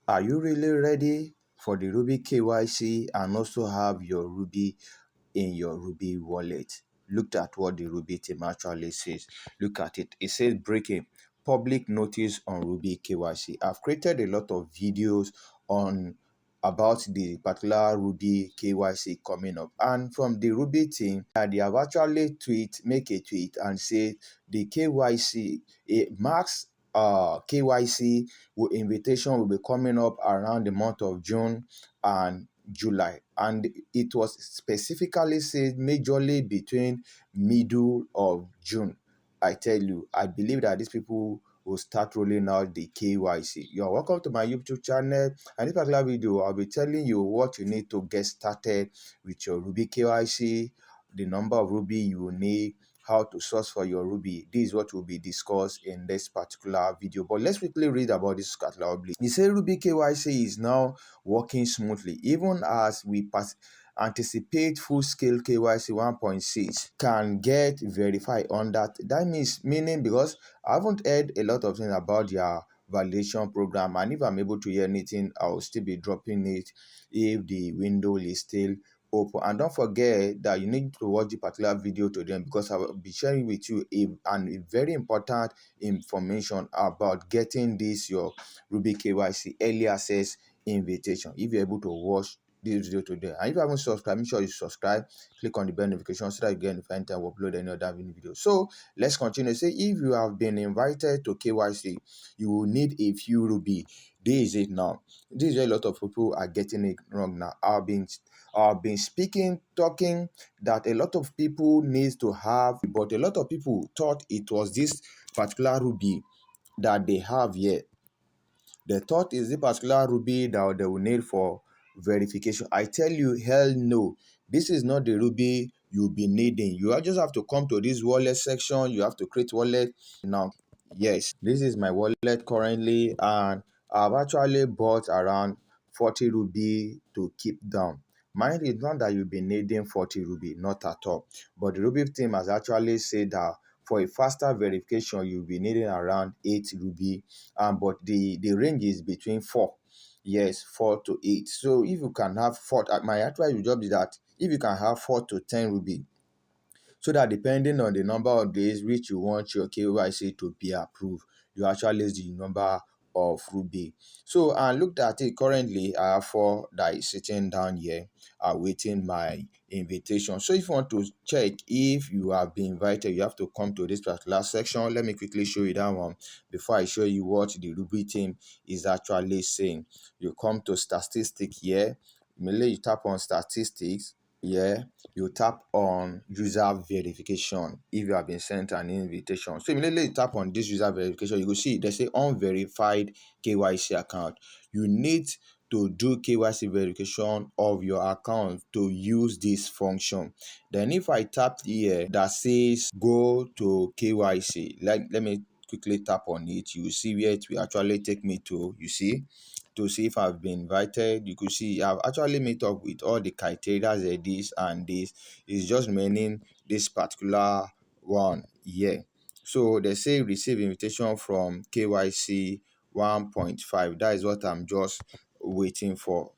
Are you really ready for the Rubi KYC and also have your Rubi in your Rubi wallet? Look at what the Rubi team actually says. Look at it. It says breaking public notice on Rubi KYC. I've created a lot of videos on about the particular Rubi KYC coming up, and from the Rubi team, they have actually make a tweet and say the KYC it marks KYC invitation will be coming up around the month of June and July, and it was specifically said majorly between middle of June. I tell you, I believe that these people will start rolling out the KYC. You're welcome to my YouTube channel, and this particular video, I'll be telling you what you need to get started with your Rubi KYC, the number of Rubi you will need, how to source for your Rubi. This is what will be discussed in this particular video. But let's quickly read about this particular update. He said Rubi KYC is now working smoothly, even as we anticipate full-scale KYC 1.6 can get verified on that. That meaning because I haven't heard a lot of things about their validation program, and if I'm able to hear anything, I'll still be dropping it if the window is still open. And don't forget that you need to watch the particular video to them, because I will be sharing with you a very important information about getting this your Rubi KYC early access invitation. If you're able to watch this video today, and if you haven't subscribed, make sure you subscribe, click on the bell notification so that you get notified anytime we upload any other video. So let's continue. Say if you have been invited to KYC, you will need a few Rubi. This is it now. This is where a lot of people are getting it wrong now. I've been talking that a lot of people needs to have, but a lot of people thought it was this particular Rubi that they have here. They thought is the particular Rubi that they will need for verification. I tell you, hell no. This is not the Rubi you'll be needing. You just have to come to this wallet section. You have to create wallet. Now, yes, this is my wallet currently, and I've actually bought around 40 Rubi to keep down. Mind is not that you'll be needing 40 Rubi, not at all. But the Rubi team has actually said that for a faster verification, you'll be needing around 8 Rubi, but the range is between 4. Yes, 4 to 8. So if you can have 4, my actual job is that if you can have 4 to 10 Rubi, so that depending on the number of days which you want your KYC to be approved, you actually use the number of Rubi. So and looked at it currently, I have 4 that is sitting down here awaiting my invitation. So if you want to check if you have been invited, you have to come to this particular section. Let me quickly show you that one before I show you what the Rubi team is actually saying. You come to statistics here. Immediately you tap on statistics. Yeah, you tap on user verification if you have been sent an invitation. So immediately you tap on this user verification, you will see they say unverified KYC account. You need to do KYC verification of your account to use this function. Then if I tap here that says go to KYC, let me quickly tap on it, you will see where it will actually take me to see if I've been invited. You could see I've actually met up with all the criteria, this and this. It's just remaining this particular one here. So they say receive invitation from KYC 1.5. That is what I'm just waiting for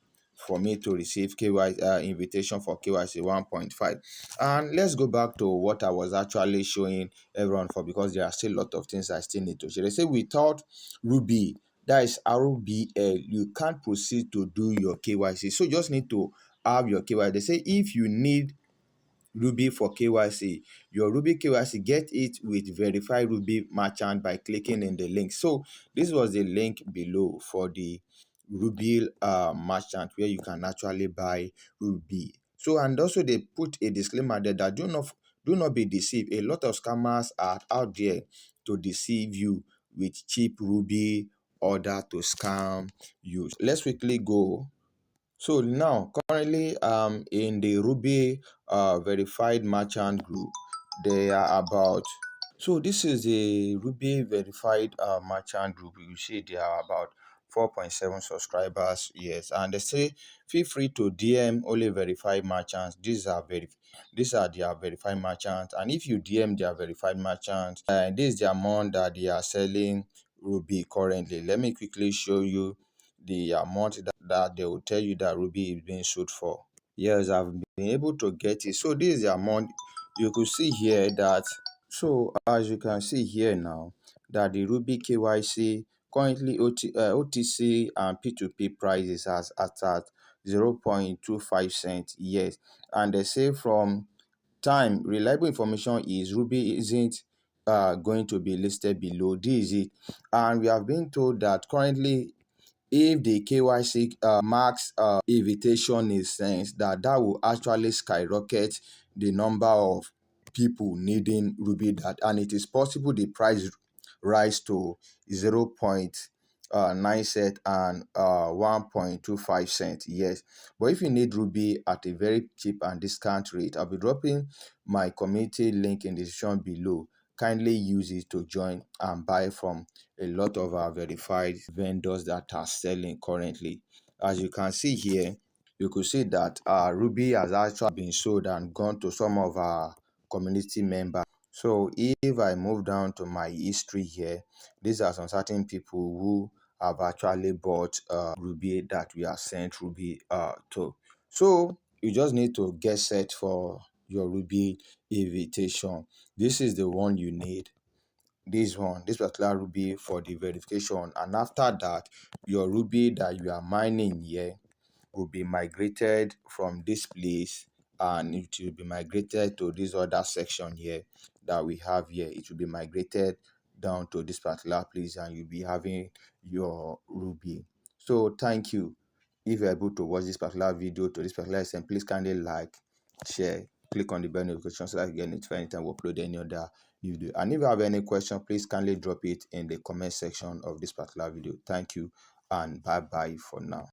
me to receive KYC invitation for KYC 1.5. And let's go back to what I was actually showing everyone for, because there are still a lot of things I still need to share. They say without Rubi, that is RBL, you can't proceed to do your KYC. So you just need to have your KYC. They say if you need Rubi for KYC, your Rubi KYC, get it with verified Rubi merchant by clicking in the link. So this was the link below for the Rubi merchant where you can actually buy Rubi. So and also they put a disclaimer there that do not be deceived. A lot of scammers are out there to deceive you with cheap Rubi order to scam you. Let's quickly go. So now currently in the Rubi verified merchant group, they are about, so this is a Rubi verified merchant group. You see there are about 4.7 subscribers, yes, and they say feel free to DM only verified merchants. These are their verified merchants, and if you DM their verified merchants, this is the amount that they are selling Rubi currently. Let me quickly show you the amount that they will tell you that Rubi is being sold for. Yes, I've been able to get it. So this is the amount. You could see here that, so as you can see here now, that the Rubi KYC currently OTC and P2P prices as at 0.25 cents. Yes, and they say from time reliable information is Rubi isn't going to be listed below. This is it, and we have been told that currently if the KYC marks invitation is sent, that will actually skyrocket the number of people needing Ruby, that, and it is possible the price rise to 0.9 cent and 1.25 cent. Yes, but if you need Ruby at a very cheap and discount rate, I'll be dropping my community link in the description below. Kindly use it to join and buy from a lot of our verified vendors that are selling currently. As you can see here, you could see that Ruby has actually been sold and gone to some of our community members. So if I move down to my history here, these are some certain people who have actually bought Ruby that we have sent Ruby to. So you just need to get set for your Ruby invitation. This is the one you need, this particular Ruby for the verification, and after that your Ruby that you are mining here will be migrated from this place, and it will be migrated to this other section here that we have here. It will be migrated down to this particular place, and you'll be having your Ruby. So thank you. If you're able to watch this particular video to this particular extent, please kindly like, share, click on the bell notification so that you get notified anytime we upload any other video. And if you have any question, please kindly drop it in the comment section of this particular video. Thank you, and bye bye for now.